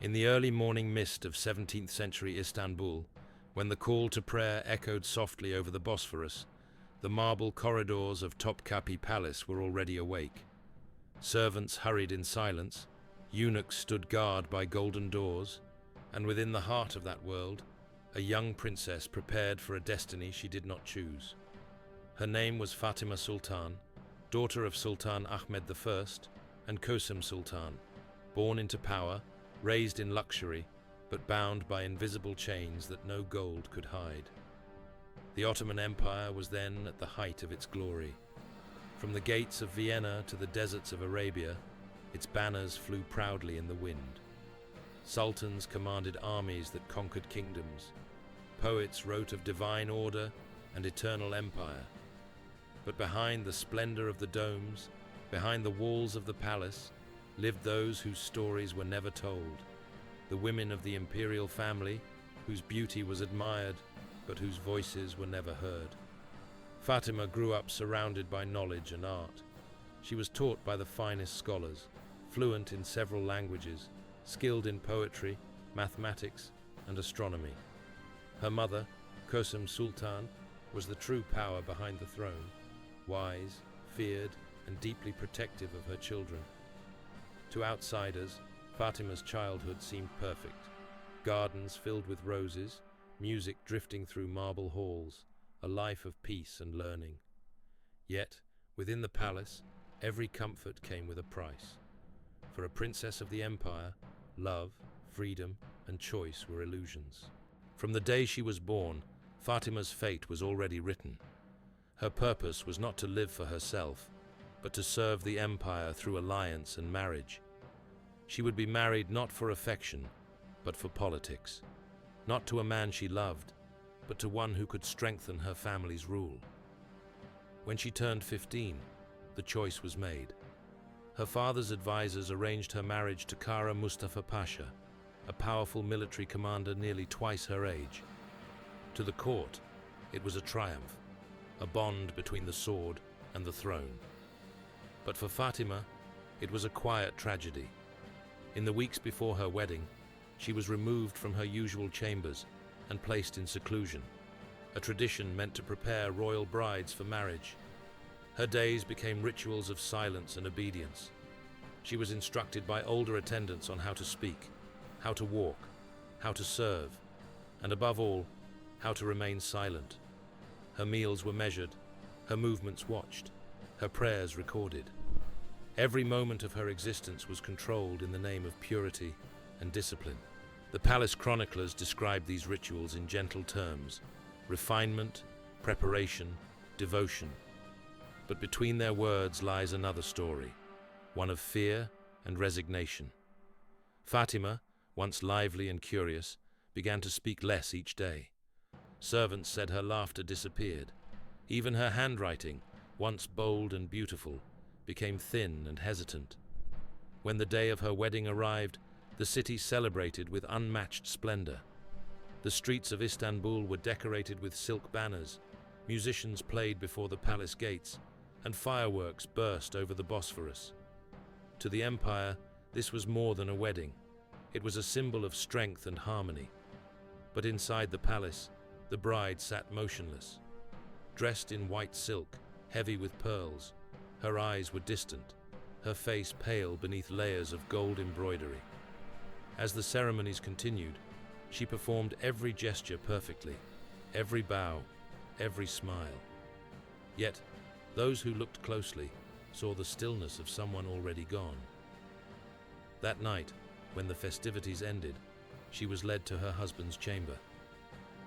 In the early morning mist of 17th-century Istanbul, when the call to prayer echoed softly over the Bosphorus, the marble corridors of Topkapi Palace were already awake. Servants hurried in silence, eunuchs stood guard by golden doors, and within the heart of that world, a young princess prepared for a destiny she did not choose. Her name was Fatima Sultan, daughter of Sultan Ahmed I and Qasim Sultan, born into power, raised in luxury, but bound by invisible chains that no gold could hide. The Ottoman Empire was then at the height of its glory. From the gates of Vienna to the deserts of Arabia, its banners flew proudly in the wind. Sultans commanded armies that conquered kingdoms. Poets wrote of divine order and eternal empire. But behind the splendor of the domes, behind the walls of the palace, lived those whose stories were never told. The women of the imperial family, whose beauty was admired, but whose voices were never heard. Fatima grew up surrounded by knowledge and art. She was taught by the finest scholars, fluent in several languages, skilled in poetry, mathematics, and astronomy. Her mother, Qasim Sultan, was the true power behind the throne, wise, feared, and deeply protective of her children. To outsiders, Fatima's childhood seemed perfect. Gardens filled with roses, music drifting through marble halls, a life of peace and learning. Yet, within the palace, every comfort came with a price. For a princess of the empire, love, freedom, and choice were illusions. From the day she was born, Fatima's fate was already written. Her purpose was not to live for herself, but to serve the empire through alliance and marriage. She would be married not for affection, but for politics. Not to a man she loved, but to one who could strengthen her family's rule. When she turned 15, the choice was made. Her father's advisors arranged her marriage to Kara Mustafa Pasha, a powerful military commander nearly twice her age. To the court, it was a triumph, a bond between the sword and the throne. But for Fatima, it was a quiet tragedy. In the weeks before her wedding, she was removed from her usual chambers and placed in seclusion, a tradition meant to prepare royal brides for marriage. Her days became rituals of silence and obedience. She was instructed by older attendants on how to speak, how to walk, how to serve, and above all, how to remain silent. Her meals were measured, her movements watched, her prayers recorded. Every moment of her existence was controlled in the name of purity and discipline. The palace chroniclers described these rituals in gentle terms: refinement, preparation, devotion. But between their words lies another story, one of fear and resignation. Fatima, once lively and curious, began to speak less each day. Servants said her laughter disappeared. Even her handwriting, once bold and beautiful, became thin and hesitant. When the day of her wedding arrived, the city celebrated with unmatched splendor. The streets of Istanbul were decorated with silk banners, musicians played before the palace gates, and fireworks burst over the Bosphorus. To the empire, this was more than a wedding. It was a symbol of strength and harmony. But inside the palace, the bride sat motionless. Dressed in white silk, heavy with pearls, her eyes were distant, her face pale beneath layers of gold embroidery. As the ceremonies continued, she performed every gesture perfectly, every bow, every smile. Yet, those who looked closely saw the stillness of someone already gone. That night, when the festivities ended, she was led to her husband's chamber.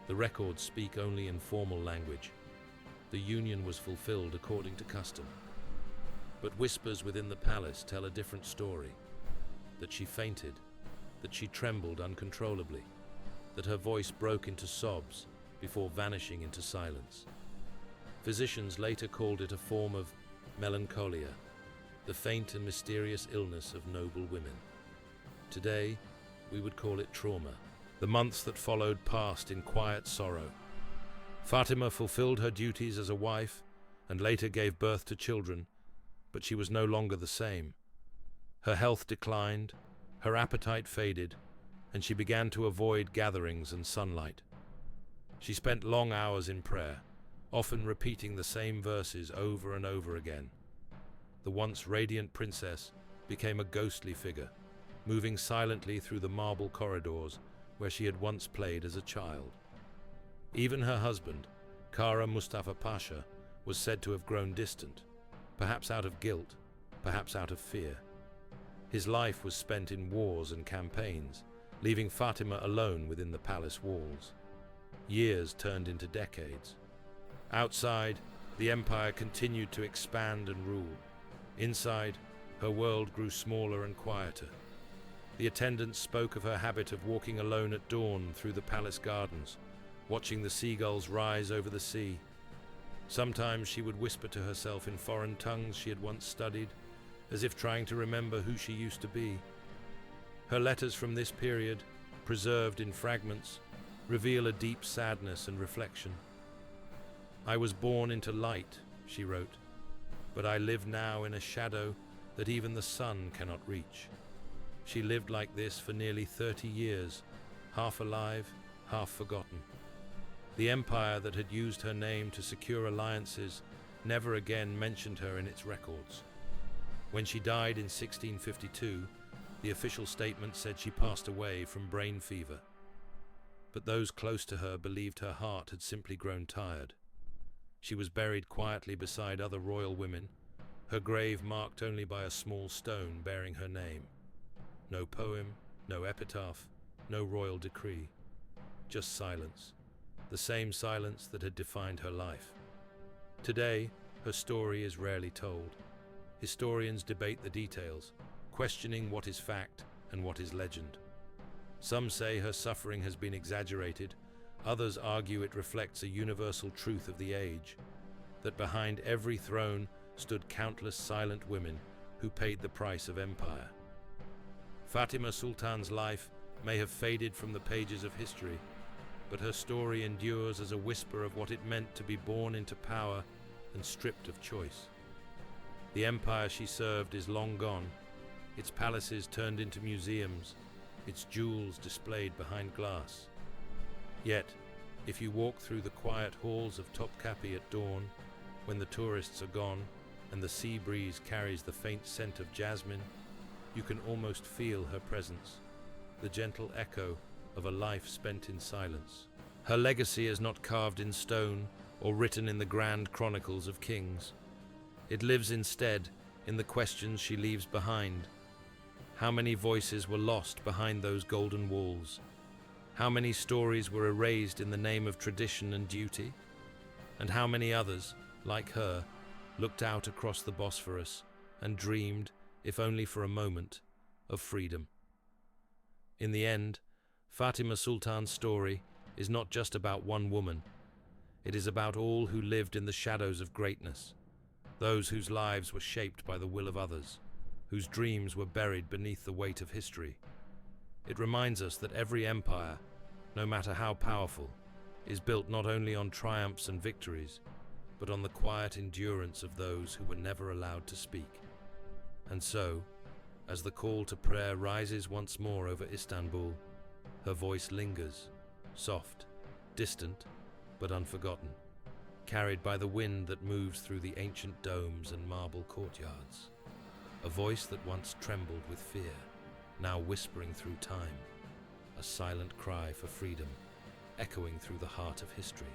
The records speak only in formal language. The union was fulfilled according to custom. But whispers within the palace tell a different story. That she fainted, that she trembled uncontrollably, that her voice broke into sobs before vanishing into silence. Physicians later called it a form of melancholia, the faint and mysterious illness of noble women. Today, we would call it trauma. The months that followed passed in quiet sorrow. Fatima fulfilled her duties as a wife and later gave birth to children, but she was no longer the same. Her health declined, her appetite faded, and she began to avoid gatherings and sunlight. She spent long hours in prayer, often repeating the same verses over and over again. The once radiant princess became a ghostly figure, moving silently through the marble corridors where she had once played as a child. Even her husband, Kara Mustafa Pasha, was said to have grown distant, perhaps out of guilt, perhaps out of fear. His life was spent in wars and campaigns, leaving Fatima alone within the palace walls. Years turned into decades. Outside, the empire continued to expand and rule. Inside, her world grew smaller and quieter. The attendants spoke of her habit of walking alone at dawn through the palace gardens, watching the seagulls rise over the sea. Sometimes she would whisper to herself in foreign tongues she had once studied, as if trying to remember who she used to be. Her letters from this period, preserved in fragments, reveal a deep sadness and reflection. "I was born into light," she wrote, "but I live now in a shadow that even the sun cannot reach." She lived like this for nearly 30 years, half alive, half forgotten. The empire that had used her name to secure alliances never again mentioned her in its records. When she died in 1652, the official statement said she passed away from brain fever. But those close to her believed her heart had simply grown tired. She was buried quietly beside other royal women, her grave marked only by a small stone bearing her name. No poem, no epitaph, no royal decree. Just silence, the same silence that had defined her life. Today, her story is rarely told. Historians debate the details, questioning what is fact and what is legend. Some say her suffering has been exaggerated, others argue it reflects a universal truth of the age, that behind every throne stood countless silent women who paid the price of empire. Fatima Sultan's life may have faded from the pages of history, but her story endures as a whisper of what it meant to be born into power and stripped of choice. The empire she served is long gone, its palaces turned into museums, its jewels displayed behind glass. Yet, if you walk through the quiet halls of Topkapi at dawn, when the tourists are gone and the sea breeze carries the faint scent of jasmine, you can almost feel her presence, the gentle echo of a life spent in silence. Her legacy is not carved in stone or written in the grand chronicles of kings. It lives instead in the questions she leaves behind. How many voices were lost behind those golden walls? How many stories were erased in the name of tradition and duty? And how many others, like her, looked out across the Bosphorus and dreamed, if only for a moment, of freedom? In the end, Fatima Sultan's story is not just about one woman. It is about all who lived in the shadows of greatness, those whose lives were shaped by the will of others, whose dreams were buried beneath the weight of history. It reminds us that every empire, no matter how powerful, is built not only on triumphs and victories, but on the quiet endurance of those who were never allowed to speak. And so, as the call to prayer rises once more over Istanbul, her voice lingers, soft, distant, but unforgotten, carried by the wind that moves through the ancient domes and marble courtyards. A voice that once trembled with fear, now whispering through time, a silent cry for freedom, echoing through the heart of history.